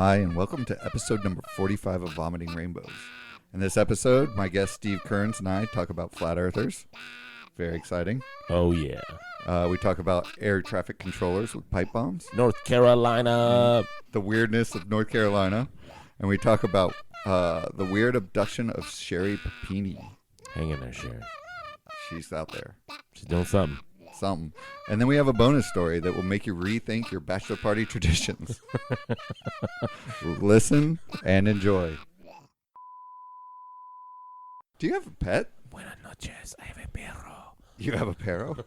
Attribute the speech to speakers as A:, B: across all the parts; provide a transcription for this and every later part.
A: Hi, and welcome to episode number 45 of Vomiting Rainbows. In this episode, my guest Steve Kerns and I talk about flat earthers. Very exciting.
B: Oh, yeah.
A: We talk about air traffic controllers with pipe bombs,
B: North Carolina.
A: the weirdness of North Carolina, and we talk about the weird abduction of Sherri Papini.
B: Hang in there, Sherri.
A: She's out there.
B: She's doing something.
A: And then we have a bonus story that will make you rethink your bachelor party traditions. Listen and enjoy. Do you have a pet?
B: Buenas noches. I have a perro.
A: You have a perro?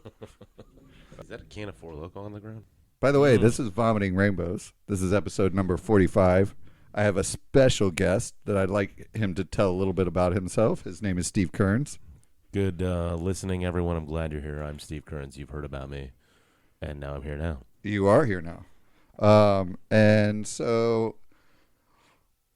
B: Is that a can of Four Loko on the ground?
A: By the way, this is Vomiting Rainbows. This is episode number 45. I have a special guest that I'd like him to tell a little bit about himself. His name is Steve Kerns.
B: Good listening, everyone. I'm glad you're here. I'm Steve Kerns. You've heard about me. And now I'm here now.
A: You are here now. And so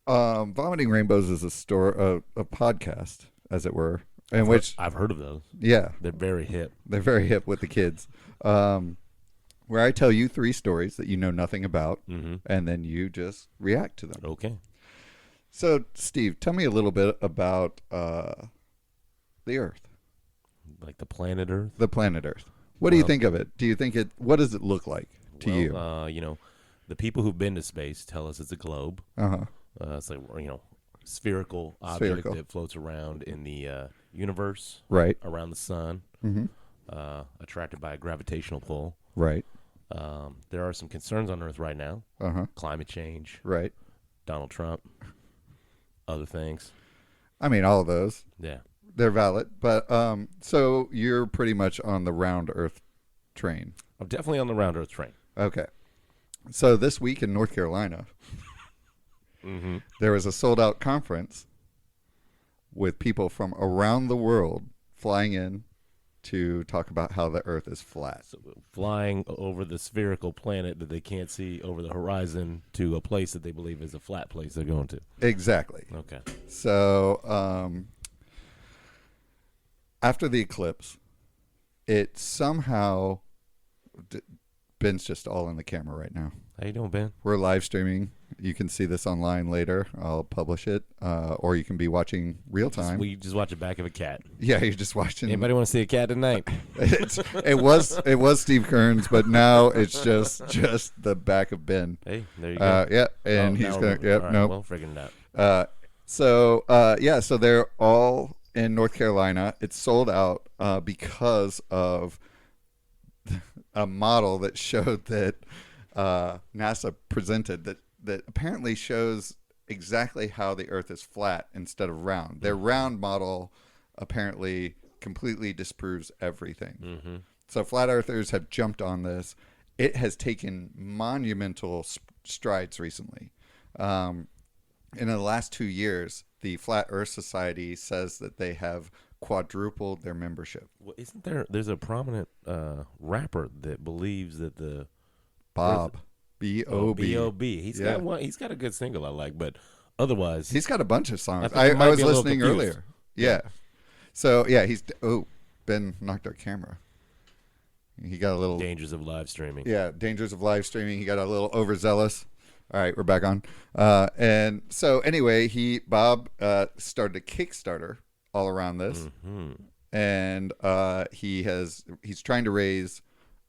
A: Vomiting Rainbows is a podcast, as it were.
B: I've heard of those.
A: Yeah.
B: They're very hip.
A: They're very hip with the kids. Where I tell you 3 stories that you know nothing about, and then you just react to them.
B: Okay.
A: So, Steve, tell me a little bit about the Earth.
B: Like the planet Earth?
A: The planet Earth. What do you think of it? What does it look like to you?
B: The people who've been to space tell us it's a globe. It's like, spherical object that floats around in the universe.
A: Right.
B: Around the sun. Attracted by a gravitational pull.
A: Right.
B: There are some concerns on Earth right now. Climate change.
A: Right.
B: Donald Trump. Other things.
A: I mean, all of those.
B: Yeah.
A: They're valid. But so you're pretty much on the round Earth train.
B: I'm definitely on the round Earth train.
A: Okay. So this week in North Carolina, there was a sold-out conference with people from around the world flying in to talk about how the Earth is flat.
B: So flying over the spherical planet that they can't see over the horizon to a place that they believe is a flat place they're going to.
A: Exactly.
B: Okay.
A: So after the eclipse, it somehow... Ben's just all in the camera right now.
B: How you doing, Ben?
A: We're live streaming. You can see this online later. I'll publish it, or you can be watching real time.
B: We just watch the back of a cat.
A: Yeah, you're just watching.
B: Anybody want to see a cat tonight?
A: It was Steve Kerns, but now it's just the back of Ben.
B: Hey, there you go.
A: Yeah, and he's going. Yep,
B: right,
A: no.
B: Well, friggin' that.
A: So they're all in North Carolina. It's sold out because of a model that showed that NASA presented that apparently shows exactly how the Earth is flat instead of round. Their round model apparently completely disproves everything. So flat earthers have jumped on this. It has taken monumental strides recently. In the last 2 years, the Flat Earth Society says that they have quadrupled their membership.
B: Well, isn't there's a prominent rapper that believes that the
A: Bob B.O.B.
B: B.O.B. He's got one. He's got a good single I like, but otherwise
A: he's got a bunch of songs.
B: I
A: was listening earlier. Yeah. So Ben knocked our camera. He got a little
B: dangers of live streaming.
A: Yeah, dangers of live streaming. He got a little overzealous. All right, we're back on. And so anyway, Bob started a Kickstarter all around this, and he's trying to raise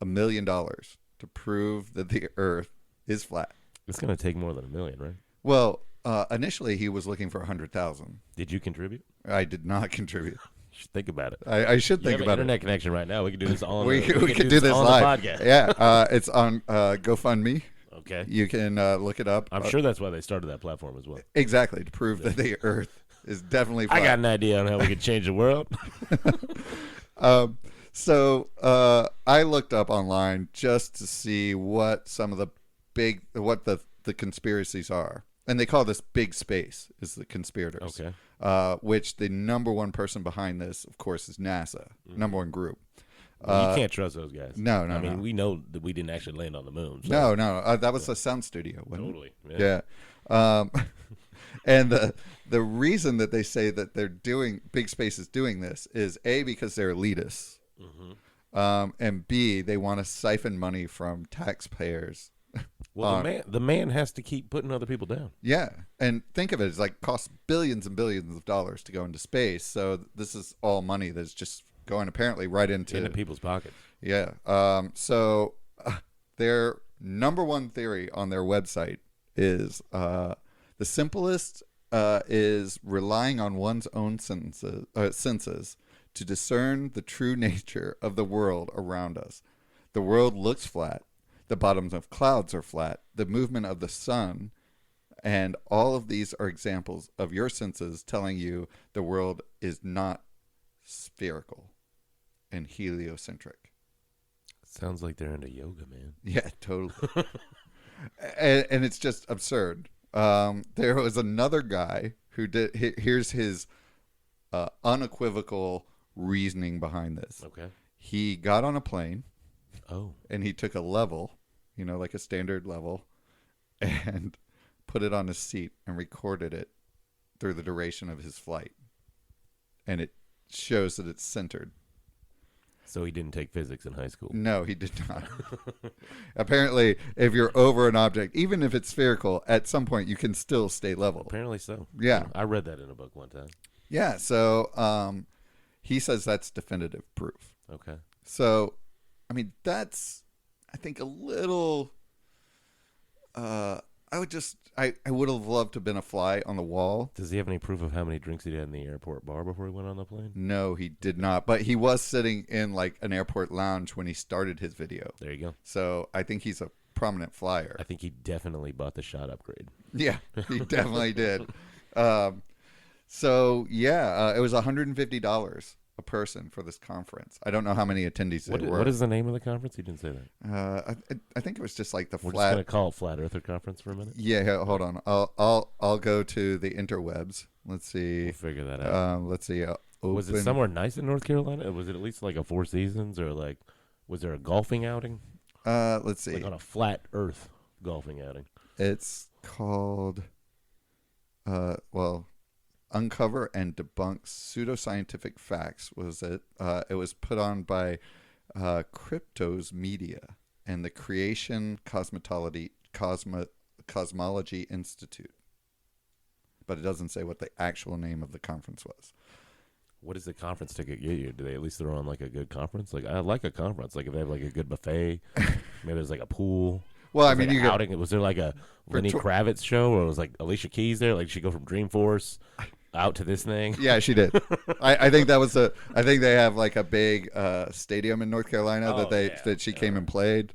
A: $1 million to prove that the Earth is flat.
B: It's going to take more than $1 million, right?
A: Well, initially he was looking for 100,000.
B: Did you contribute?
A: I did not contribute.
B: You should think about it.
A: I should think about it.
B: Internet connection right now. We can do this on.
A: We could do this live.
B: The podcast.
A: Yeah, it's on GoFundMe.
B: Okay.
A: You can look it up.
B: I'm sure that's why they started that platform as well.
A: Exactly, to prove that the Earth is definitely flat.
B: I got an idea on how we could change the world.
A: So I looked up online just to see what some of the conspiracies are. And they call this big space is the conspirators.
B: Okay.
A: Which the number one person behind this, of course, is NASA, number one group.
B: Well, you can't trust those guys.
A: No.
B: I mean, we know that we didn't actually land on the moon.
A: No.
B: So.
A: That was a sound studio.
B: Totally.
A: Yeah. And the reason that they say that they're doing big space is doing this is A, because they're elitists, and B, they want to siphon money from taxpayers
B: Well, the man has to keep putting other people down.
A: Yeah, and think of it as like costs billions and billions of dollars to go into space. So this is all money that's just going apparently right into
B: people's pockets.
A: Yeah. Their number one theory on their website is the simplest is relying on one's own senses to discern the true nature of the world around us. The world looks flat. The bottoms of clouds are flat. The movement of the sun, and all of these are examples of your senses telling you the world is not spherical and heliocentric.
B: Sounds like they're into yoga, man.
A: Yeah, totally. and it's just absurd. There was another guy who did. Here's his unequivocal reasoning behind this.
B: Okay.
A: He got on a plane.
B: Oh.
A: And he took a level, like a standard level, and put it on his seat and recorded it through the duration of his flight. And it shows that it's centered.
B: So he didn't take physics in high school?
A: No, he did not. Apparently, if you're over an object, even if it's spherical, at some point you can still stay level.
B: Apparently so.
A: Yeah.
B: I read that in a book one time.
A: Yeah, so he says that's definitive proof.
B: Okay.
A: So, I mean, that's, I think, a little... I would have loved to have been a fly on the wall.
B: Does he have any proof of how many drinks he had in the airport bar before he went on the plane?
A: No, he did not. But he was sitting in like an airport lounge when he started his video.
B: There you go.
A: So I think he's a prominent flyer.
B: I think he definitely bought the shot upgrade.
A: Yeah, he definitely did. It was $150 a person for this conference. I don't know how many attendees there were.
B: What is the name of the conference? He didn't say that.
A: I think it was just like the
B: We're
A: flat.
B: just going to call it Flat Earther Conference for a minute.
A: Yeah, hold on. I'll go to the interwebs. Let's see.
B: We'll figure that out.
A: Let's see.
B: Was it somewhere nice in North Carolina? Was it at least like a Four Seasons, or like was there a golfing outing?
A: Let's see.
B: Like on a flat Earth golfing outing.
A: It's called Uncover and Debunk Pseudoscientific Facts. Was it? It was put on by Cryptos Media and the Creation Cosmology Institute. But it doesn't say what the actual name of the conference was.
B: What does the conference ticket get you? Do they at least throw on like a good conference? Like, I like a conference. Like if they have like a good buffet, maybe there's like a pool.
A: Well, I
B: mean,
A: like
B: outing. Was there like a Lenny Kravitz show, or was like Alicia Keys there? Like she go from Dreamforce out to this thing?
A: Yeah, she did. I think that was I think they have like a big stadium in North Carolina that she came and played.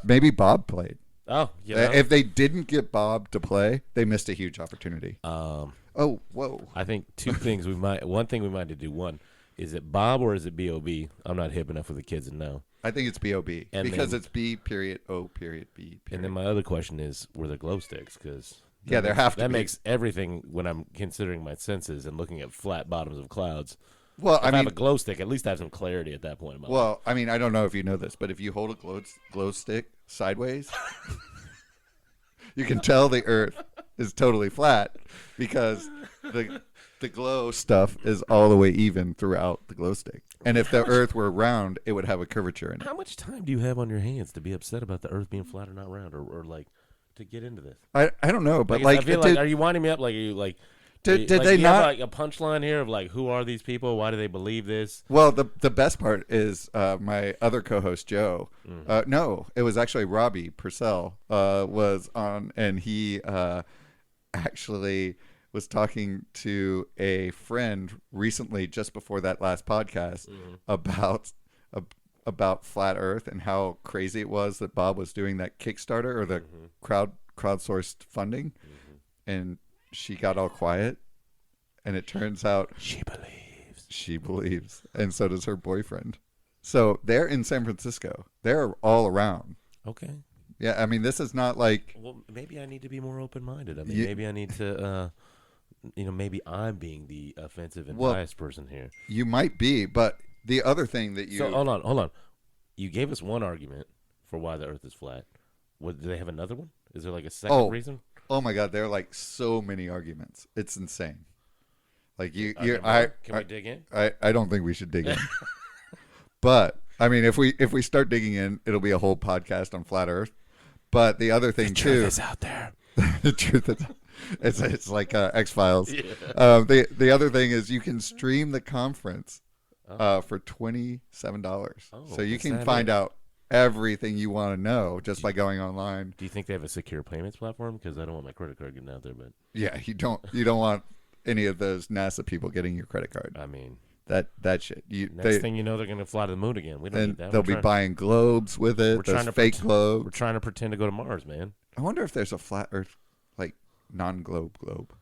A: Maybe Bob played.
B: Oh,
A: yeah. If they didn't get Bob to play, they missed a huge opportunity. Oh, whoa!
B: I think two things one thing we might need to do. One, is it Bob or is it B.O.B.? I'm not hip enough with the kids to know.
A: I think it's B.O.B. because it's B.O.B.
B: And then my other question is, were there glow sticks? Because
A: there have to be.
B: That makes everything, when I'm considering my senses and looking at flat bottoms of clouds.
A: Well,
B: if I have a glow stick, at least I have some clarity at that point in my life.
A: Well, I mean, I don't know if you know this, but if you hold a glow stick sideways, you can tell the Earth is totally flat because the glow stuff is all the way even throughout the glow stick. And if the Earth were round, it would have a curvature in it.
B: How much time do you have on your hands to be upset about the Earth being flat or not round, or like to get into this?
A: I don't know, but
B: I feel like, are you winding me up? Like, are you like?
A: Did they
B: you
A: not
B: have like a punchline here of like, who are these people? Why do they believe this?
A: Well, the best part is my other co-host Joe. No, it was actually Robbie Purcell was on, and he actually was talking to a friend recently, just before that last podcast, about flat Earth and how crazy it was that Bob was doing that Kickstarter or the crowdsourced funding, and she got all quiet, and it turns out
B: she believes,
A: and so does her boyfriend. So they're in San Francisco. They're all around.
B: Okay.
A: Yeah, I mean, this is not like.
B: Well, maybe I need to be more open-minded. I mean, maybe I need to. Maybe I'm being the offensive and biased person here.
A: You might be, but the other thing that you...
B: So, hold on. You gave us one argument for why the Earth is flat. Do they have another one? Is there like a second reason?
A: Oh my God, there are like so many arguments. It's insane. Like can we dig in? I don't think we should dig in. But I mean, if we start digging in, it'll be a whole podcast on flat Earth. But the other thing
B: the
A: too,
B: truth is out there.
A: The truth is, it's like X-Files.
B: Yeah.
A: The other thing is you can stream the conference for $27. So you can find out everything you want to know just by going online.
B: Do you think they have a secure payments platform? Because I don't want my credit card getting out there. But
A: yeah, you don't want any of those NASA people getting your credit card.
B: I mean,
A: that shit.
B: Next thing you know, they're going to fly to the moon again. We don't need that.
A: They'll be buying globes with it. Those fake globes.
B: We're trying to pretend to go to Mars, man.
A: I wonder if there's a flat Earth, like non-globe globe.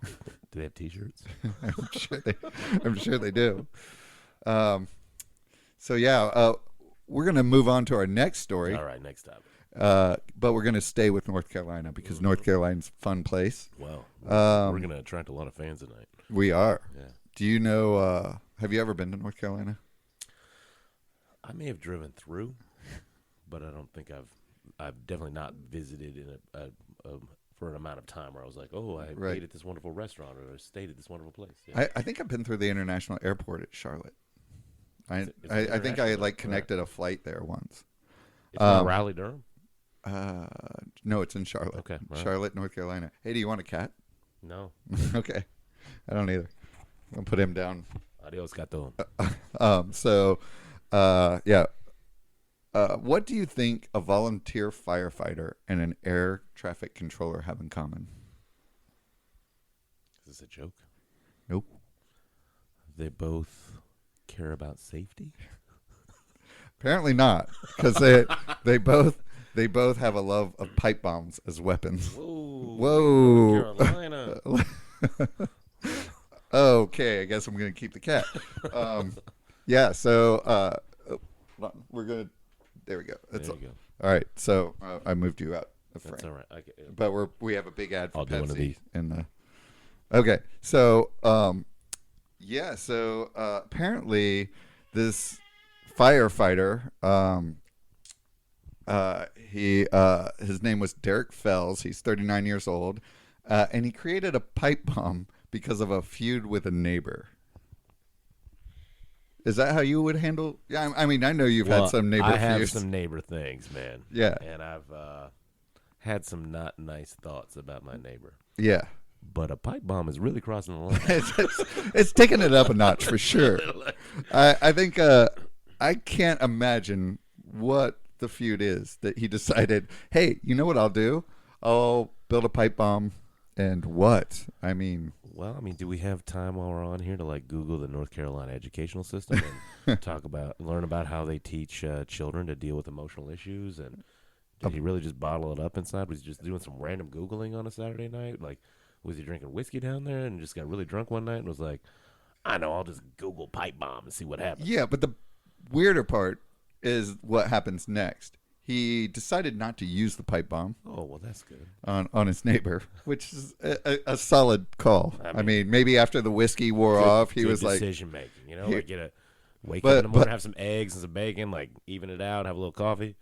B: Do they have T-shirts?
A: I'm sure they do. So yeah, we're gonna move on to our next story.
B: All right, next topic.
A: But we're gonna stay with North Carolina because North Carolina's a fun place.
B: Well, we're gonna attract a lot of fans tonight.
A: We are.
B: Yeah.
A: Do you know? Have you ever been to North Carolina?
B: I may have driven through, but I don't think I've definitely not visited in for an amount of time where I was like, oh, I ate at this wonderful restaurant or stayed at this wonderful place. Yeah.
A: I think I've been through the international airport at Charlotte. I think I connected a flight there once.
B: It's not Raleigh, Durham?
A: No, it's in Charlotte.
B: Okay, right.
A: Charlotte, North Carolina. Hey, do you want a cat?
B: No.
A: Okay, I don't either. I'll put him down.
B: Adios, gato.
A: Yeah. What do you think a volunteer firefighter and an air traffic controller have in common?
B: Is this a joke?
A: Nope.
B: They both care about safety?
A: Apparently not, because they both have a love of pipe bombs as weapons.
B: Whoa. Carolina.
A: Okay, I guess I'm gonna keep the cat. Yeah. So we're gonna. There we go. That's
B: there you go.
A: All right. So I moved you out of frame.
B: That's all right.
A: But we have a big ad for
B: I'll
A: Pepsi
B: do one of these.
A: in the. Okay. So yeah. So apparently this firefighter his name was Derek Fells. He's 39 years old, and he created a pipe bomb because of a feud with a neighbor. Is that how you would handle? Yeah, I mean, I know you've had some neighbor feuds.
B: I have some neighbor things, man.
A: Yeah.
B: And I've had some not nice thoughts about my neighbor.
A: Yeah.
B: But a pipe bomb is really crossing the line.
A: it's taking it up a notch for sure. I think I can't imagine what the feud is that he decided, hey, you know what I'll do? I'll build a pipe bomb. And what? I mean,
B: do we have time while we're on here to Google the North Carolina educational system and learn about how they teach children to deal with emotional issues? And did he really just bottle it up inside? Was he just doing some random Googling on a Saturday night? Was he drinking whiskey down there and just got really drunk one night and was like, I know, I'll just Google pipe bomb and see what happens?
A: Yeah, but the weirder part is what happens next. He decided not to use the pipe bomb.
B: Oh, well, that's good.
A: On his neighbor, which is a solid call. I mean, maybe after the whiskey wore off, he was like...
B: decision making, wake up in the morning, have some eggs and some bacon, even it out, have a little coffee.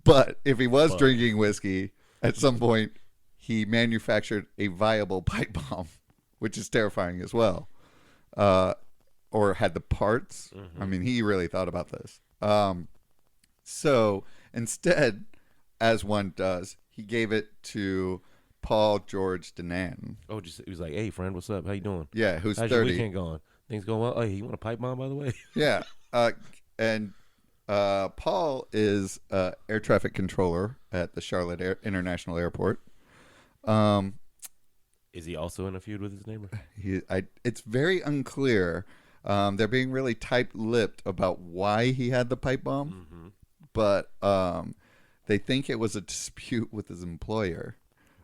A: But if he was drinking whiskey, at some point, he manufactured a viable pipe bomb, which is terrifying as well. Or had the parts. Mm-hmm. I mean, he really thought about this. So... Instead, as one does, he gave it to Paul George Denan.
B: Oh, he was like, "Hey, friend, what's up? How you doing?
A: Yeah, who's
B: How's
A: 30?
B: Your weekend going? Things going well? Hey, you want a pipe bomb, by the way?"
A: Yeah, and Paul is air traffic controller at the Charlotte International Airport.
B: Is he also in a feud with his neighbor?
A: It's very unclear. They're being really tight-lipped about why he had the pipe bomb. Mm-hmm. But they think it was a dispute with his employer.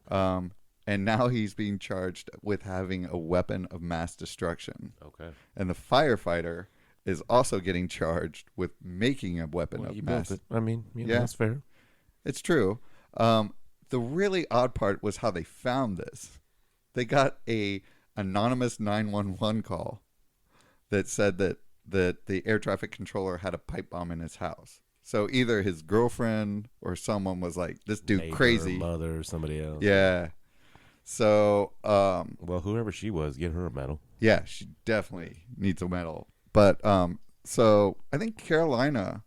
A: And now he's being charged with having a weapon of mass destruction.
B: Okay.
A: And the firefighter is also getting charged with making a weapon of mass.
B: Built it. I mean, that's fair.
A: It's true. The really odd part was how they found this. They got a anonymous 911 call that said that the air traffic controller had a pipe bomb in his house. So either his girlfriend or someone was like, this dude
B: neighbor,
A: crazy.
B: Mother, or somebody else.
A: Yeah. So.
B: Well, whoever she was, get her a medal.
A: Yeah, she definitely needs a medal. But so I think Carolina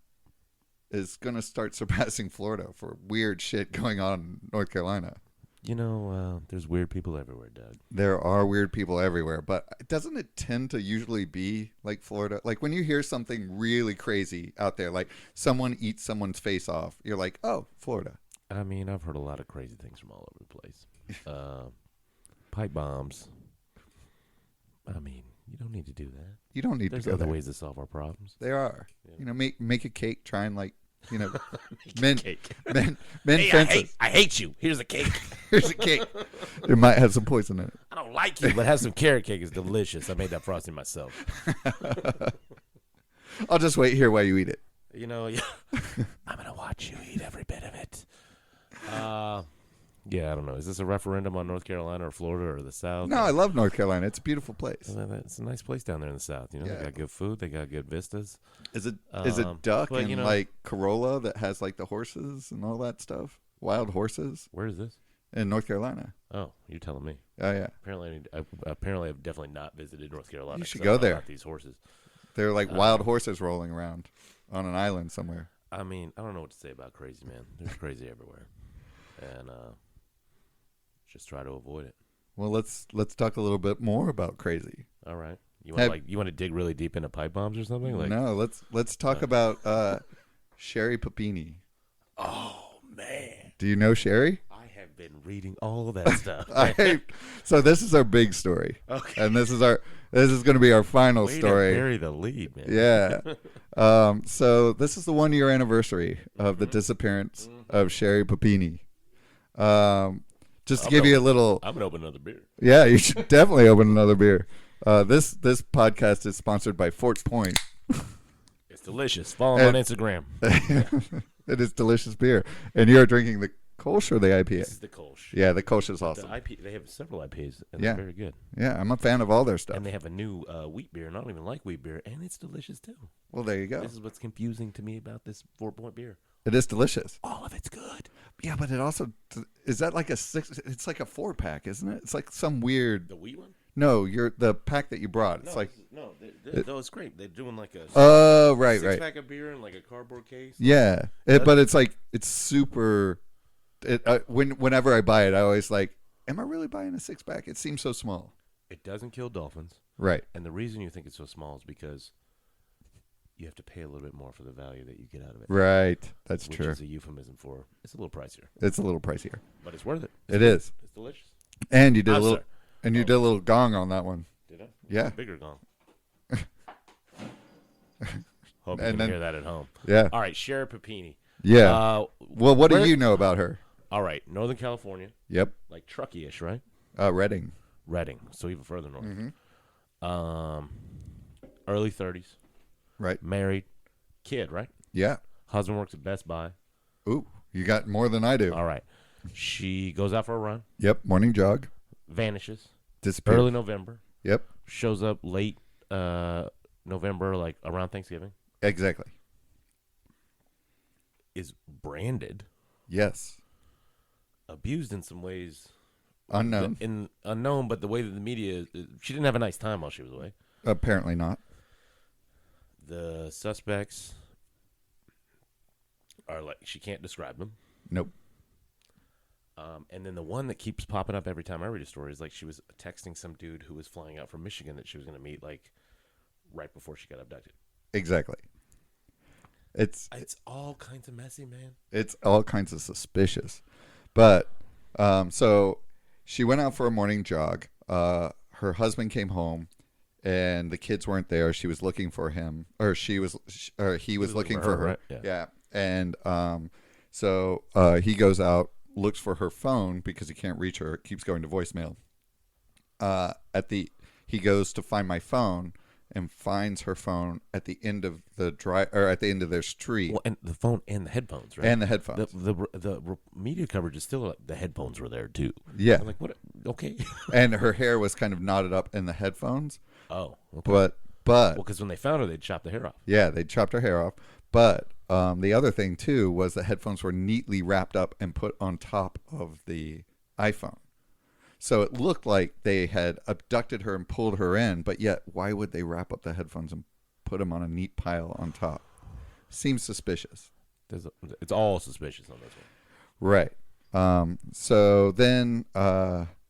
A: is going to start surpassing Florida for weird shit going on in North Carolina.
B: There's weird people everywhere, Doug.
A: There are weird people everywhere, but doesn't it tend to usually be like Florida? Like when you hear something really crazy out there, like someone eats someone's face off, you're like, oh, Florida.
B: I mean, I've heard a lot of crazy things from all over the place. Pipe bombs. I mean, you don't need to do that.
A: You don't need
B: There's
A: to go
B: other
A: there.
B: ways to solve our problems.
A: There are.
B: Yeah.
A: Make a cake, try and
B: Cake.
A: mend
B: Hey,
A: fences.
B: I hate you. Here's a cake.
A: Here's a cake. It might have some poison in it.
B: I don't like you, but have some carrot cake. It's delicious. I made that frosting myself.
A: I'll just wait here while you eat it.
B: I'm gonna watch you eat every bit of it. Yeah, I don't know. Is this a referendum on North Carolina or Florida or the South?
A: No, I love North Carolina. It's a beautiful place.
B: It's a nice place down there in the South. They got good food. They got good vistas.
A: Is it duck
B: but,
A: and like Corolla that has like the horses and all that stuff? Wild horses
B: Where is this?
A: in North Carolina.
B: Oh, you're telling me.
A: Oh yeah,
B: Apparently, I've definitely not visited North Carolina.
A: You should
B: 'cause I
A: go
B: don't know
A: there.
B: about these horses.
A: they're like wild horses rolling around on an island somewhere.
B: I mean, I don't know what to say about crazy, man. There's crazy everywhere, and just try to avoid it.
A: Well, let's talk a little bit more about crazy.
B: All right. You want to dig really deep into pipe bombs or something?
A: No, let's talk about Sherri Papini.
B: Oh man,
A: Do you know Sherri?
B: I have been reading all of that stuff.
A: So this is our big story.
B: Okay.
A: And this is going to be our final
B: Way
A: story.
B: to bury the lead, man.
A: Yeah. So this is the 1 year anniversary of the disappearance of Sherri Papini. Just to give you a little.
B: I'm gonna open another beer.
A: Yeah, you should definitely open another beer. This podcast is sponsored by Fort Point.
B: It's delicious. Follow them on Instagram.
A: It is delicious beer, and you're drinking the Kolsch or the IPA?
B: This is the Kolsch.
A: Yeah, the Kolsch is awesome.
B: They have several IPAs, and
A: Yeah.
B: they're very good.
A: Yeah, I'm a fan of all their stuff.
B: And they have a new wheat beer, and I don't even like wheat beer, and it's delicious too.
A: Well, there you go.
B: This is what's confusing to me about this 4 Point beer.
A: It is delicious.
B: All of it's good.
A: Yeah, but it also is that like a 6? It's like a 4-pack, isn't it? It's like some weird.
B: The wheat one?
A: No, the pack that you brought. It's like
B: no, it's great. They're doing like a
A: oh right.
B: 6-pack of beer in like a cardboard case.
A: Yeah, but it's like it's super. Whenever I buy it, I always like, am I really buying a 6-pack? It seems so small.
B: It doesn't kill dolphins,
A: Right.
B: and the reason you think it's so small is because you have to pay a little bit more for the value that you get out of it.
A: Right. That's
B: which
A: true.
B: is a euphemism for it's a little pricier,
A: It's a little pricier.
B: but it's worth it.
A: It is.
B: It's delicious.
A: And you did a
B: I'm
A: little.
B: sorry.
A: And you did a little gong on that one.
B: Did I?
A: Yeah.
B: Bigger gong. Hope you
A: And
B: can
A: then-
B: hear that at home.
A: Yeah.
B: All right, Sherri Papini.
A: Yeah. Well, what
B: where-
A: do you know about her?
B: All right, Northern California,
A: Yep.
B: like Truckee-ish, right?
A: Reading.
B: Reading, so even further north.
A: Mm-hmm.
B: Early 30s,
A: Right.
B: married, kid, right?
A: Yeah.
B: Husband works at Best Buy.
A: Ooh, you got more than I do.
B: All right. She goes out for a run,
A: Yep. Morning jog.
B: vanishes,
A: Disappear.
B: early November,
A: Yep.
B: shows up late November, like around Thanksgiving,
A: Exactly.
B: is branded,
A: Yes.
B: abused in some ways.
A: Unknown.
B: Unknown, but the way that the media, she didn't have a nice time while she was away.
A: Apparently not.
B: The suspects are like, she can't describe them.
A: Nope.
B: And then the one that keeps popping up every time I read a story is like she was texting some dude who was flying out from Michigan that she was going to meet like right before she got abducted.
A: Exactly. It's
B: all kinds of messy, man.
A: It's all kinds of suspicious. But so she went out for a morning jog. Her husband came home and the kids weren't there. She was looking for him, or he was looking for her.
B: Right?
A: Yeah. And so he goes out, looks for her phone because he can't reach her. It keeps going to voicemail. He goes to find my phone and finds her phone at the end of at the end of their street.
B: Well, and the phone and the headphones, right?
A: And the headphones.
B: The media coverage is still like the headphones were there too.
A: Yeah.
B: I'm like, what? Okay.
A: And her hair was kind of knotted up in the headphones.
B: Oh, okay.
A: But
B: well, because when they found her, they'd chopped the hair off.
A: yeah, they chopped her hair off. But the other thing too was the headphones were neatly wrapped up and put on top of the iPhone. So it looked like they had abducted her and pulled her in, but yet why would they wrap up the headphones and put them on a neat pile on top? Seems suspicious.
B: It's all suspicious on this one.
A: Right. So then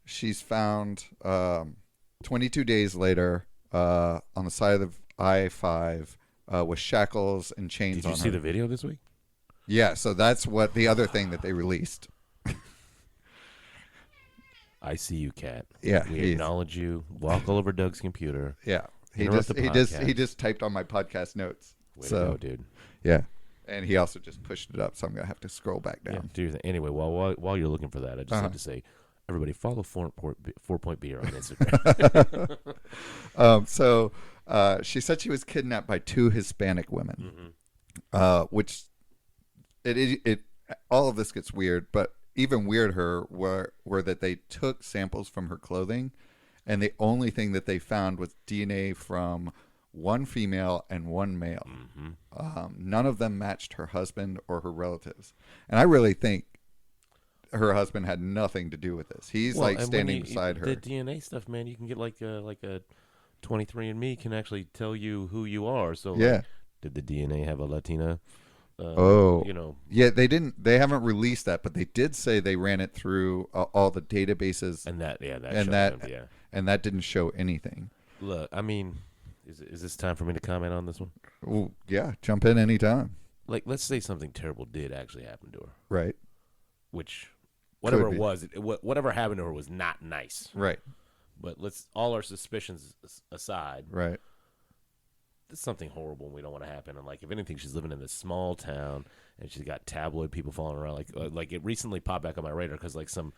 A: she's found 22 days later on the side of I-5 with shackles and chains on her.
B: Did you see the video this week?
A: Yeah, so that's what the other thing that they released.
B: I see you, Kat.
A: Yeah,
B: we acknowledge you. Walk all over Doug's computer.
A: Yeah, he just typed on my podcast notes.
B: Way to go, dude.
A: Yeah, and he also just pushed it up, so I'm gonna have to scroll back down.
B: Yeah, do your thing. Anyway, while you're looking for that, I just have to say, everybody follow 4 Point Beer on Instagram.
A: So she said she was kidnapped by 2 Hispanic women, which it all of this gets weird, but even weirder were that they took samples from her clothing, and the only thing that they found was DNA from 1 female and 1 male. None of them matched her husband or her relatives, and I really think her husband had nothing to do with this. He's standing beside her.
B: The DNA stuff, man, you can get like a 23andMe can actually tell you who you are. So did the DNA have a Latina?
A: Yeah, they haven't released that, but they did say they ran it through all the databases, and that didn't show anything.
B: Look, I mean, is this time for me to comment on this one?
A: Well, yeah, jump in anytime.
B: Like, let's say something terrible did actually happen to her,
A: right?
B: Which, whatever it was, whatever happened to her was not nice,
A: right?
B: But let's all our suspicions aside,
A: right?
B: There's something horrible and we don't want to happen. And like, if anything, she's living in this small town and she's got tabloid people following around. Like it recently popped back on my radar because like some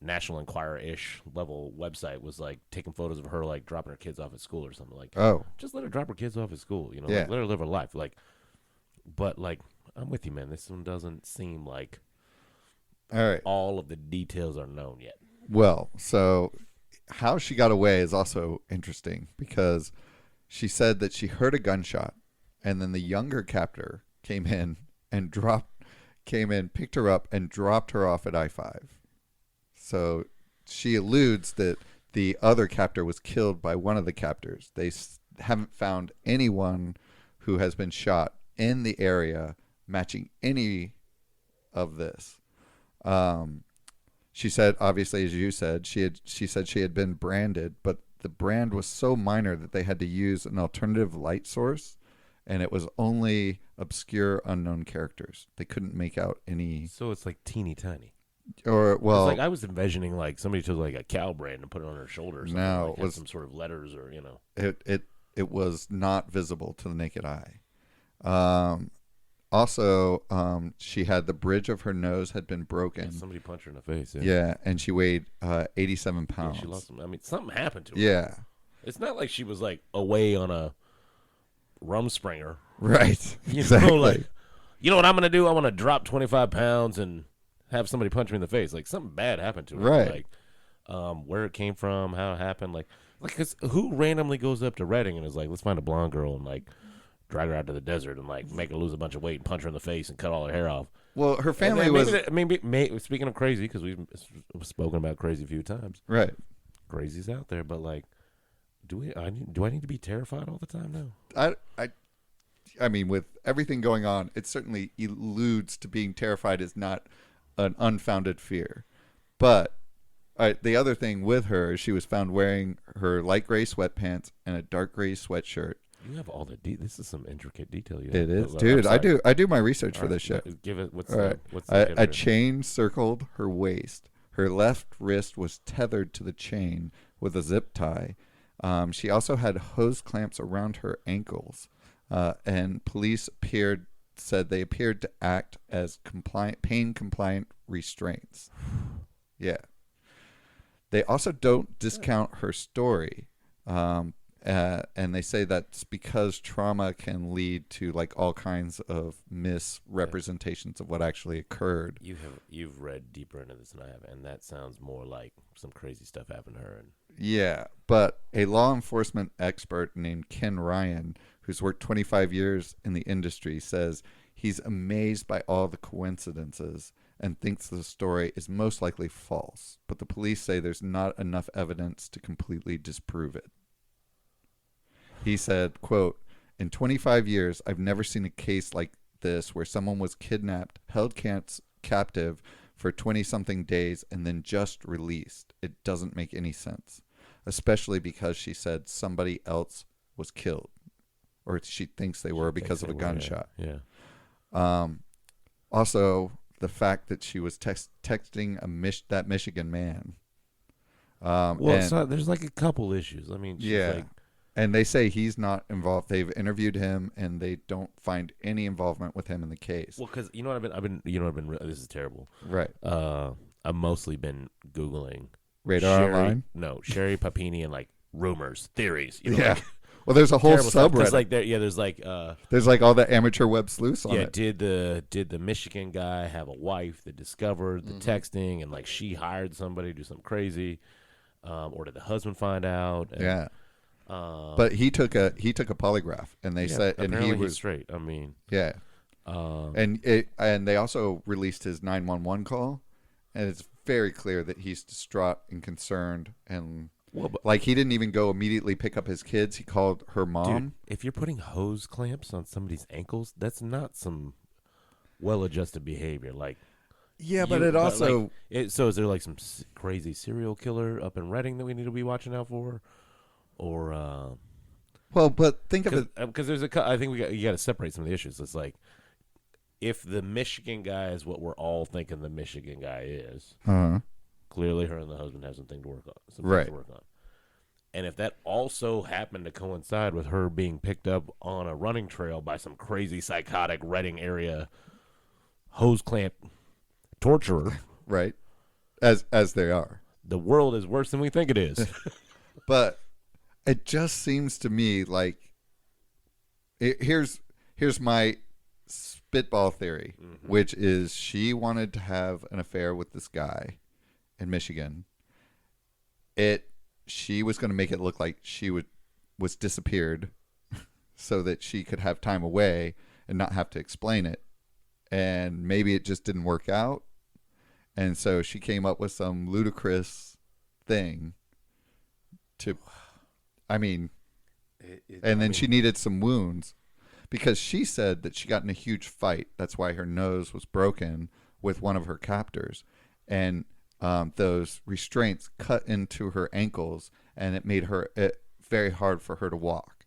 B: National Enquirer-ish level website was like taking photos of her like dropping her kids off at school or something. Like, just let her drop her kids off at school. You know, like, let her live her life. Like, but like, I'm with you, man. This one doesn't seem like all of the details are known yet.
A: Well, so how she got away is also interesting because she said that she heard a gunshot, and then the younger captor came in, picked her up, and dropped her off at I-5. So she alludes that the other captor was killed by one of the captors. They haven't found anyone who has been shot in the area matching any of this. She said, obviously, as you said, she said she had been branded, but the brand was so minor that they had to use an alternative light source, and it was only obscure, unknown characters. They couldn't make out any.
B: So it's like teeny tiny.
A: Or well,
B: like I was envisioning like somebody took like a cow brand and put it on her shoulder. Or something.
A: No,
B: like, it was some sort of letters or
A: It was not visible to the naked eye. Also, she had the bridge of her nose had been broken.
B: Yeah, somebody punched her in the face.
A: Yeah, and she weighed 87 pounds.
B: Yeah, she lost some. I mean, something happened to her.
A: Yeah,
B: it's not like she was like away on a Rumspringer,
A: right?
B: Exactly. Like, you know what I'm gonna do? I'm gonna drop 25 pounds and have somebody punch me in the face. Like something bad happened to her.
A: Right.
B: Like, where it came from, how it happened. Like, cause who randomly goes up to Reading and is like, let's find a blonde girl and like drag her out to the desert and like make her lose a bunch of weight and punch her in the face and cut all her hair off.
A: Well, her family was.
B: Maybe speaking of crazy, because we've spoken about crazy a few times.
A: Right.
B: Crazy's out there, but like, do I need to be terrified all the time now?
A: I mean, with everything going on, it certainly alludes to being terrified is not an unfounded fear. But the other thing with her is she was found wearing her light gray sweatpants and a dark gray sweatshirt.
B: You have all the this is some intricate detail.
A: It is, dude. I do my research for this shit.
B: Give it. What's
A: a chain circled her waist. Her left wrist was tethered to the chain with a zip tie. She also had hose clamps around her ankles, and police said they appeared to act as pain compliant restraints. Yeah. They also don't discount her story. And they say that's because trauma can lead to like all kinds of misrepresentations of what actually occurred.
B: You've read deeper into this than I have, and that sounds more like some crazy stuff happened to her. And
A: yeah, but a law enforcement expert named Ken Ryan, who's worked 25 years in the industry, says he's amazed by all the coincidences and thinks the story is most likely false. But the police say there's not enough evidence to completely disprove it. He said, quote, "In 25 years, I've never seen a case like this where someone was kidnapped, held captive for 20-something days, and then just released. It doesn't make any sense, especially because she said somebody else was killed, or she thinks they were because of a gunshot.
B: Yeah.
A: Also, the fact that she was texting that Michigan man.
B: There's like a couple issues. I mean, she's
A: and they say he's not involved. They've interviewed him, and they don't find any involvement with him in the case.
B: Well, because this is terrible.
A: Right.
B: I've mostly been Googling
A: Radar Online.
B: No, Sherri Papini and like rumors, theories.
A: Like, well, there's a whole subreddit.
B: There's
A: like all the amateur web sleuths on it.
B: Did the Michigan guy have a wife that discovered the texting and like she hired somebody to do something crazy, or did the husband find out?
A: And, but he took a polygraph, and they said, and he was
B: straight. I mean,
A: and they also released his 911 call, and it's very clear that he's distraught and concerned, and like he didn't even go immediately pick up his kids. He called her mom.
B: Dude, if you're putting hose clamps on somebody's ankles, that's not some well-adjusted behavior. Like,
A: but it also
B: so is there like some crazy serial killer up in Reading that we need to be watching out for? Or
A: but think of it,
B: because I think you got to separate some of the issues. It's like if the Michigan guy is what we're all thinking the Michigan guy is, clearly her and the husband have something to work on, and if that also happened to coincide with her being picked up on a running trail by some crazy psychotic Reading area hose clamp torturer,
A: right, as they are,
B: the world is worse than we think it is.
A: But it just seems to me like here's my spitball theory, which is she wanted to have an affair with this guy in Michigan. She was going to make it look like she was disappeared so that she could have time away and not have to explain it. And maybe it just didn't work out. And so she came up with some ludicrous thing she needed some wounds because she said that she got in a huge fight. That's why her nose was broken with one of her captors. And those restraints cut into her ankles, and it made it very hard for her to walk,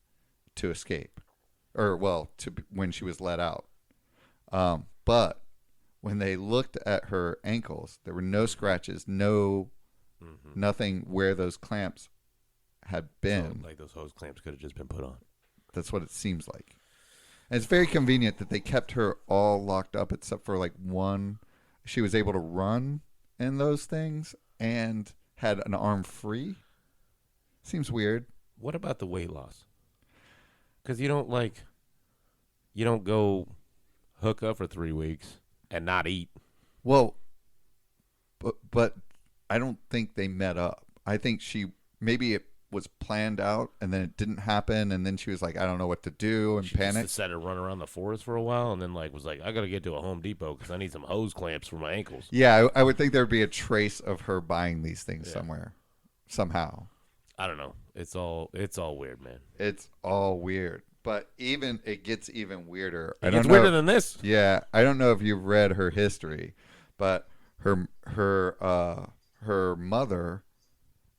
A: to escape, when she was let out. But when they looked at her ankles, there were no scratches, nothing where those clamps had been.
B: So, like those hose clamps could have just been put on.
A: That's what it seems like. And it's very convenient that they kept her all locked up except for like one. She was able to run in those things and had an arm free. Seems weird.
B: What about the weight loss? Because you don't go hook up for 3 weeks and not eat.
A: Well, but I don't think they met up. I think maybe it was planned out and then it didn't happen, and then she was like, I don't know what to do, and panicked.
B: She decided to run around the forest for a while, and then was like, I gotta get to a Home Depot because I need some hose clamps for my ankles.
A: Yeah, I would think there would be a trace of her buying these things somewhere, somehow.
B: I don't know. It's all weird, man.
A: It's all weird, but it gets even weirder.
B: It gets weirder than this.
A: Yeah, I don't know if you've read her history, but her mother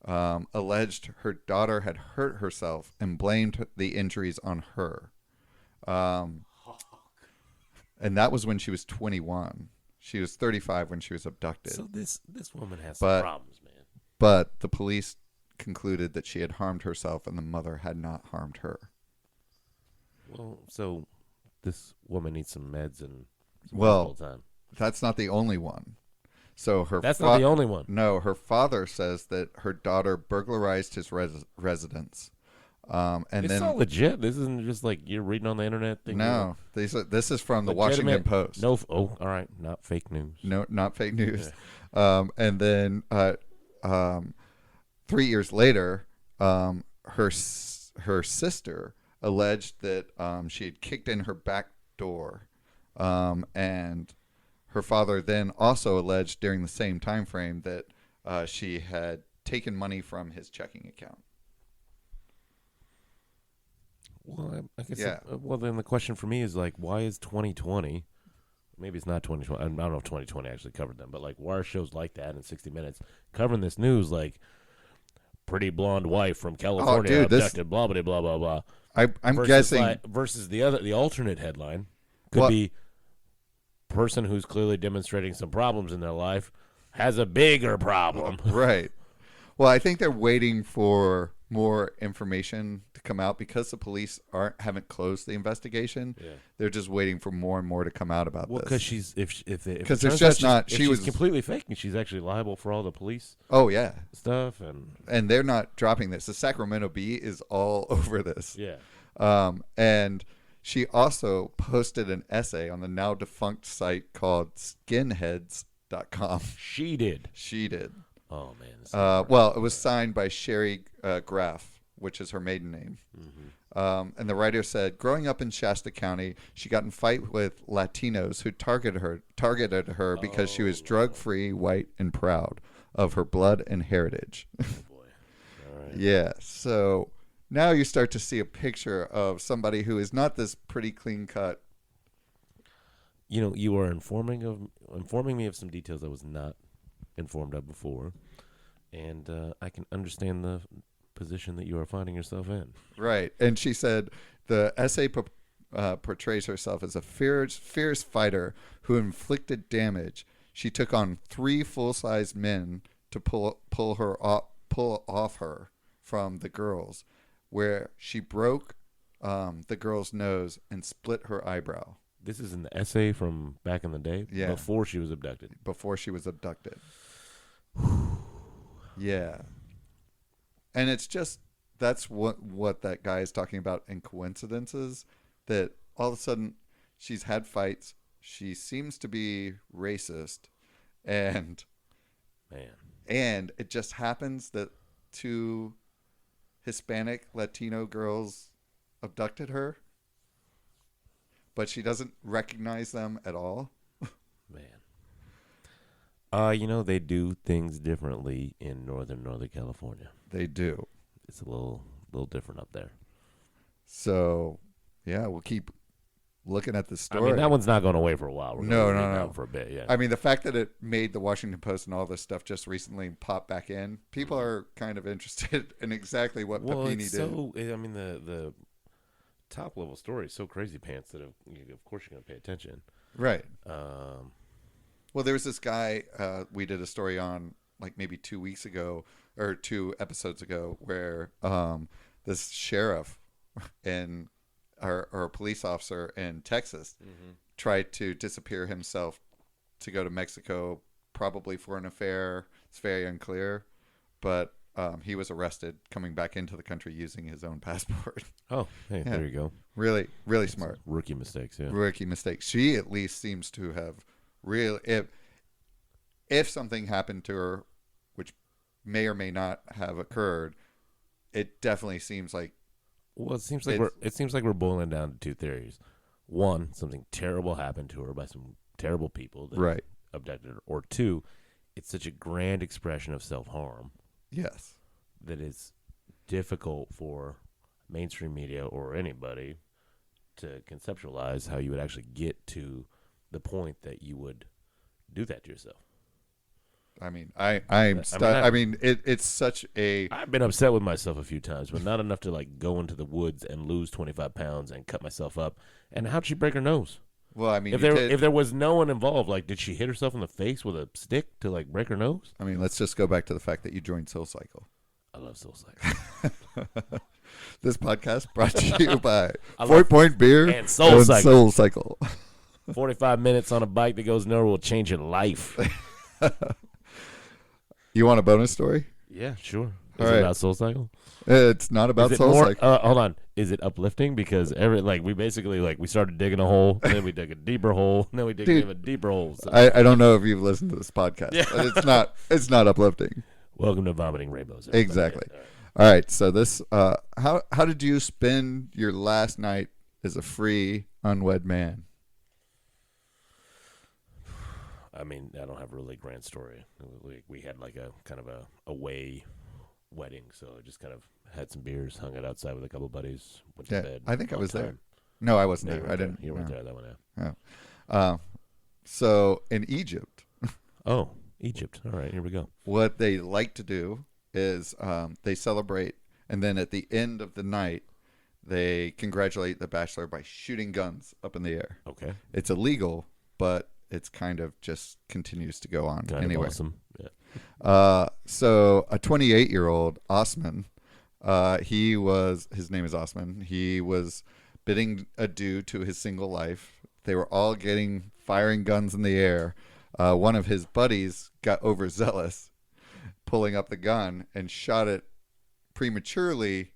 A: alleged her daughter had hurt herself and blamed the injuries on her. And that was when she was 21. She was 35 when she was abducted.
B: So this woman has some problems, man.
A: But the police concluded that she had harmed herself and the mother had not harmed her.
B: Well, so this woman needs some meds and time.
A: That's not the only one. So
B: that's not the only one.
A: No, her father says that her daughter burglarized his residence. It's
B: all legit. This isn't just like you're reading on the internet.
A: No, this is from the Washington Post.
B: No, all right, not fake news.
A: No, not fake news. Yeah. And then 3 years later, her sister alleged that she had kicked in her back door, and her father then also alleged during the same time frame that she had taken money from his checking account.
B: Well, I guess.
A: Yeah.
B: Well, then the question for me is like, why is 2020? Maybe it's not 2020. I don't know if 2020 actually covered them, but like, why are shows like that in 60 Minutes covering this news like pretty blonde wife from
A: Oh,
B: California
A: dude, this
B: abducted, blah blah blah blah blah.
A: I'm
B: Versus
A: guessing.
B: versus the alternate headline could
A: Well,
B: be person who's clearly demonstrating some problems in their life has a bigger problem.
A: right. Well, I think they're waiting for more information to come out because the police haven't closed the investigation.
B: Yeah.
A: They're just waiting for more and more to come out about
B: Well,
A: this.
B: because she's if
A: Because
B: it
A: there's
B: turns out
A: just not.
B: if
A: She
B: she's
A: was.
B: completely faking. She's actually liable for all the police
A: Oh yeah,
B: stuff and
A: and they're not dropping this. The Sacramento Bee is all over this.
B: yeah.
A: And she also posted an essay on the now defunct site called skinheads.com.
B: She did.
A: She did.
B: Oh man.
A: Well, it was signed by Sherri Graff, which is her maiden name.
B: Mm-hmm.
A: And the writer said, growing up in Shasta County, she got in fight with Latinos who targeted her because she was drug-free, white, and proud of her blood and heritage.
B: Oh boy. All right.
A: Yeah. So now you start to see a picture of somebody who is not this pretty clean-cut.
B: You know, you are informing me of some details I was not informed of before, and I can understand the position that you are finding yourself in.
A: Right. And she said the essay portrays herself as a fierce fighter who inflicted damage. She took on 3 full-size men to pull off her from the girls, where she broke the girl's nose and split her eyebrow.
B: This is an essay from back in the day,
A: Yeah.
B: before she was abducted.
A: Yeah. And it's just, that's what that guy is talking about in coincidences, that all of a sudden she's had fights. She seems to be racist. And it just happens that 2 Hispanic Latino girls abducted her, but she doesn't recognize them at all.
B: Man. You know, they do things differently in Northern California.
A: They do.
B: It's a little different up there.
A: So, yeah, we'll keep looking at the story.
B: I mean, that one's not going away for a while. We're
A: No.
B: down for a bit, yeah.
A: I mean, the fact that it made the Washington Post and all this stuff just recently pop back in, people are kind of interested in exactly what Papini did.
B: So, I mean, the top level story is so crazy pants that of course you're going to pay attention.
A: Right. Well, there was this guy we did a story on like maybe 2 weeks ago or 2 episodes ago where this sheriff and or a police officer in Texas tried to disappear himself to go to Mexico, probably for an affair. It's very unclear, but he was arrested coming back into the country using his own passport.
B: Oh, hey,
A: Yeah.
B: there you go.
A: Really, really smart.
B: Rookie mistakes, yeah.
A: Rookie mistake. She at least seems to have really, if something happened to her, which may or may not have occurred, it definitely seems like.
B: Well, it seems like we're boiling down to 2 theories. One, something terrible happened to her by some terrible people that abducted her. Or 2, it's such a grand expression of self-harm.
A: Yes.
B: That it's difficult for mainstream media or anybody to conceptualize how you would actually get to the point that you would do that to yourself.
A: I mean, it's such a.
B: I've been upset with myself a few times, but not enough to like go into the woods and lose 25 pounds and cut myself up. And how'd she break her nose?
A: Well, I mean,
B: if there was no one involved, like, did she hit herself in the face with a stick to like break her nose?
A: I mean, let's just go back to the fact that you joined SoulCycle.
B: I love SoulCycle.
A: This podcast brought to you by 4 Point Beer
B: and SoulCycle. 45 minutes on a bike that goes nowhere will change your life.
A: You want a bonus story?
B: Yeah, sure.
A: All
B: Is
A: right.
B: it about SoulCycle?
A: It's not about SoulCycle.
B: Hold on. Is it uplifting? Because we started digging a hole, and then we dug a deeper hole, and then we dig even deeper holes. So.
A: I don't know if you've listened to this podcast, but it's not uplifting.
B: Welcome to Vomiting Rainbows. Everybody.
A: Exactly. All right. So this, how did you spend your last night as a free unwed man?
B: I mean, I don't have a really grand story. We had like a kind of a away wedding, so I just kind of had some beers, hung out outside with a couple buddies, went
A: Yeah,
B: to bed.
A: I think I
B: on
A: was there.
B: time.
A: No, I wasn't
B: No,
A: there. I didn't.
B: You weren't
A: no.
B: there that one. Yeah.
A: Oh. So in Egypt,
B: Oh, Egypt. All right, here we go.
A: what they like to do is they celebrate, and then at the end of the night, they congratulate the bachelor by shooting guns up in the air.
B: Okay.
A: It's illegal, but it's kind of just continues to go on
B: Kind
A: anyway.
B: of awesome. Yeah.
A: So a 28-year-old Osman, his name is Osman. He was bidding adieu to his single life. They were all firing guns in the air. One of his buddies got overzealous, pulling up the gun and shot it prematurely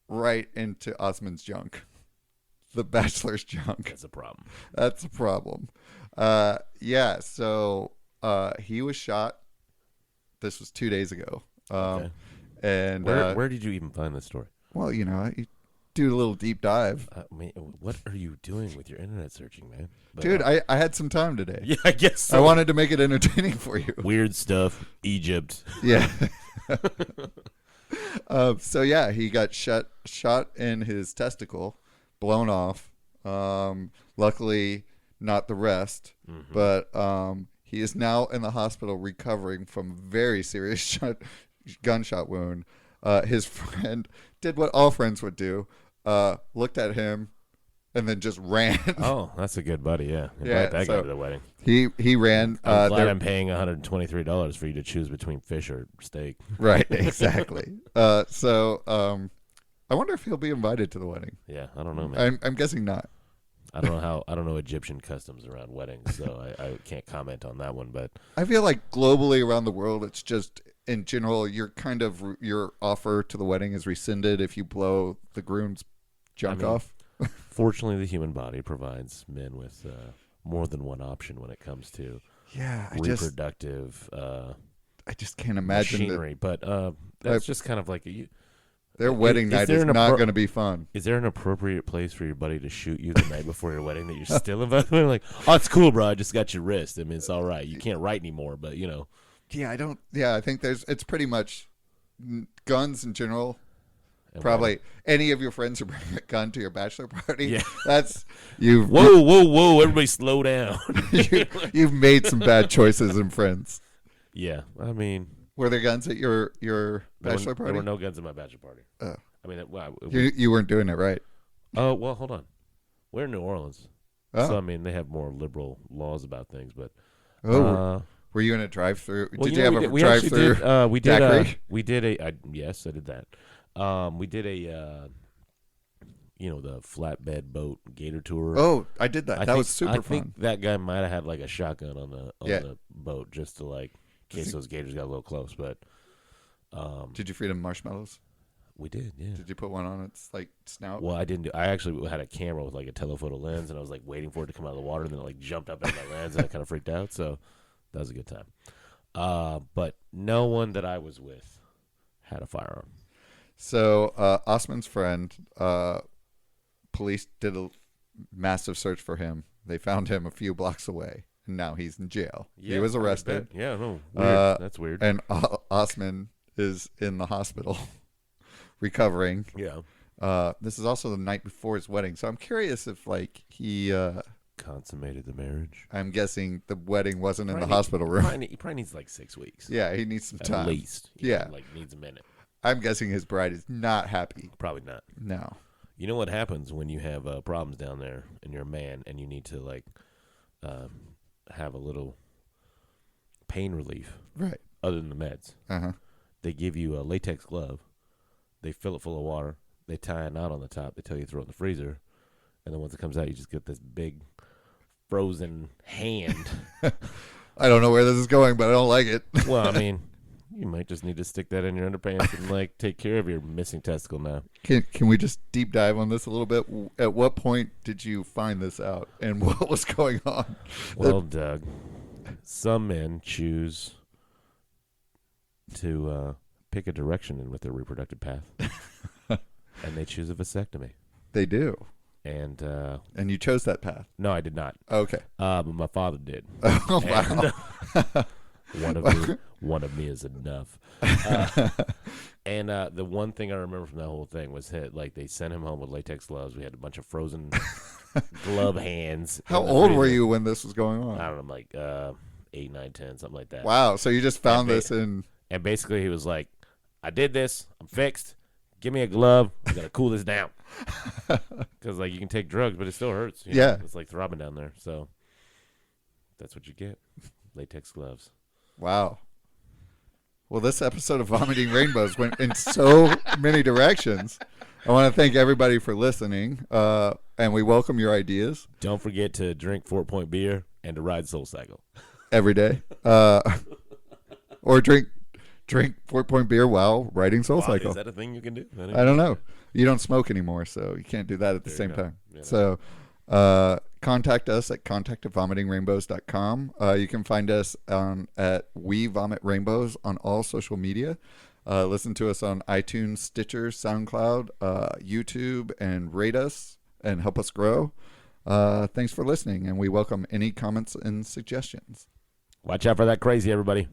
A: right into Osman's junk, the bachelor's junk.
B: That's a problem.
A: That's a problem. Yeah, so he was shot. This was 2 days ago.
B: Okay.
A: And
B: Where did you even find this story?
A: well, you do a little deep dive.
B: What are you doing with your internet searching, man? But,
A: Dude, I had some time today.
B: Yeah, I guess so.
A: I wanted to make it entertaining for you.
B: Weird stuff. Egypt.
A: Yeah. So yeah, he got shot in his testicle, blown off. Luckily, not the rest.
B: Mm-hmm.
A: But he is now in the hospital recovering from a very serious gunshot wound. His friend did what all friends would do: looked at him, and then just ran.
B: Oh, that's a good buddy. Yeah, invite
A: Yeah,
B: that
A: so-
B: guy to the wedding.
A: He ran.
B: I'm glad I'm paying $123 for you to choose between fish or steak.
A: Right, exactly. So I wonder if he'll be invited to the wedding.
B: Yeah, I don't know, man.
A: I'm guessing not.
B: I don't know Egyptian customs around weddings, so I can't comment on that one. But
A: I feel like globally around the world, it's just in general, your offer to the wedding is rescinded if you blow the groom's junk off.
B: fortunately, the human body provides men with more than one option when it comes to reproductive
A: I just can't imagine
B: machinery. But that's just kind of like
A: their wedding night is not going to be fun.
B: Is there an appropriate place for your buddy to shoot you the night before your wedding that you're still invited? Like, oh, it's cool, bro. I just got your wrist. I mean, it's all right. You can't write anymore, but
A: Yeah, I think it's pretty much guns in general.
B: and
A: Probably any of your friends who bring a gun to your bachelor party.
B: Yeah.
A: That's you've
B: Whoa! Everybody, slow down.
A: you've made some bad choices in friends.
B: Yeah, I mean,
A: Were there guns at your bachelor party?
B: There were no guns at my bachelor party.
A: Oh.
B: I mean,
A: You weren't doing it right.
B: Oh, well, hold on. We're in New Orleans,
A: Oh.
B: so I mean, they have more liberal laws about things. But
A: Were you in a drive-through?
B: well,
A: Did you have a drive-through?
B: We did a. Yes, I did that. We did a. The flatbed boat gator tour.
A: Oh, I did that. That was super
B: I
A: fun.
B: think that guy might have had like a shotgun on the boat just to in case those gators got a little close. But
A: Did you feed him marshmallows?
B: we did, yeah.
A: Did you put one on its snout?
B: Well, I didn't. I actually had a camera with a telephoto lens, and I was waiting for it to come out of the water, and then it jumped up out of my lens, and I kind of freaked out. So that was a good time. But no one that I was with had a firearm.
A: So Osman's friend, police did a massive search for him. They found him a few blocks away, and now he's in jail.
B: Yeah,
A: he was arrested.
B: Yeah, no, weird. That's weird.
A: And Osman is in the hospital recovering.
B: Yeah.
A: This is also the night before his wedding, so I'm curious if he
B: Consummated the marriage.
A: I'm guessing the wedding wasn't in the hospital room.
B: He probably needs 6 weeks.
A: Yeah, he needs some
B: At
A: time.
B: least.
A: Yeah.
B: Needs a minute.
A: I'm guessing his bride is not happy.
B: Probably not.
A: No.
B: You know what happens when you have problems down there and you're a man and you need to have a little pain relief,
A: Right.
B: other than the meds.
A: Uh-huh.
B: They give you a latex glove. They fill it full of water. They tie a knot on the top. They tell you to throw it in the freezer. And then once it comes out, you just get this big frozen hand.
A: I don't know where this is going, but I don't like it.
B: Well, I mean, you might just need to stick that in your underpants and take care of your missing testicle now.
A: Can we just deep dive on this a little bit? At what point did you find this out, and what was going on?
B: Well, Doug, some men choose to pick a direction in with their reproductive path, and they choose a vasectomy.
A: They do.
B: And
A: you chose that path.
B: no, I did not.
A: Okay.
B: But my father did.
A: Oh, wow.
B: One of me is enough. And the one thing I remember from that whole thing was like they sent him home with latex gloves. We had a bunch of frozen glove hands.
A: How old were you when this was going on?
B: I don't know, like 8, 9, 10, something like that.
A: Wow. So you just found this in.
B: And basically he was like, I did this. I'm fixed. Give me a glove. I got to cool this down. Because like you can take drugs, but it still hurts. You know? It's like throbbing down there. So that's what you get. Latex gloves.
A: Wow. Well, this episode of Vomiting Rainbows went in so many directions. I want to thank everybody for listening, and we welcome your ideas.
B: Don't forget to drink 4-point beer and to ride Soul Cycle
A: every day, or drink 4-point beer while riding Soul Cycle.
B: Is that a thing you can do?
A: I don't know. You don't smoke anymore, so you can't do that at the same time. Yeah, so contact us at contact@vomitingrainbows.com. You can find us at We Vomit Rainbows on all social media. Listen to us on iTunes, Stitcher, SoundCloud, YouTube, and rate us and help us grow. Thanks for listening, and we welcome any comments and suggestions.
B: Watch out for that crazy, everybody.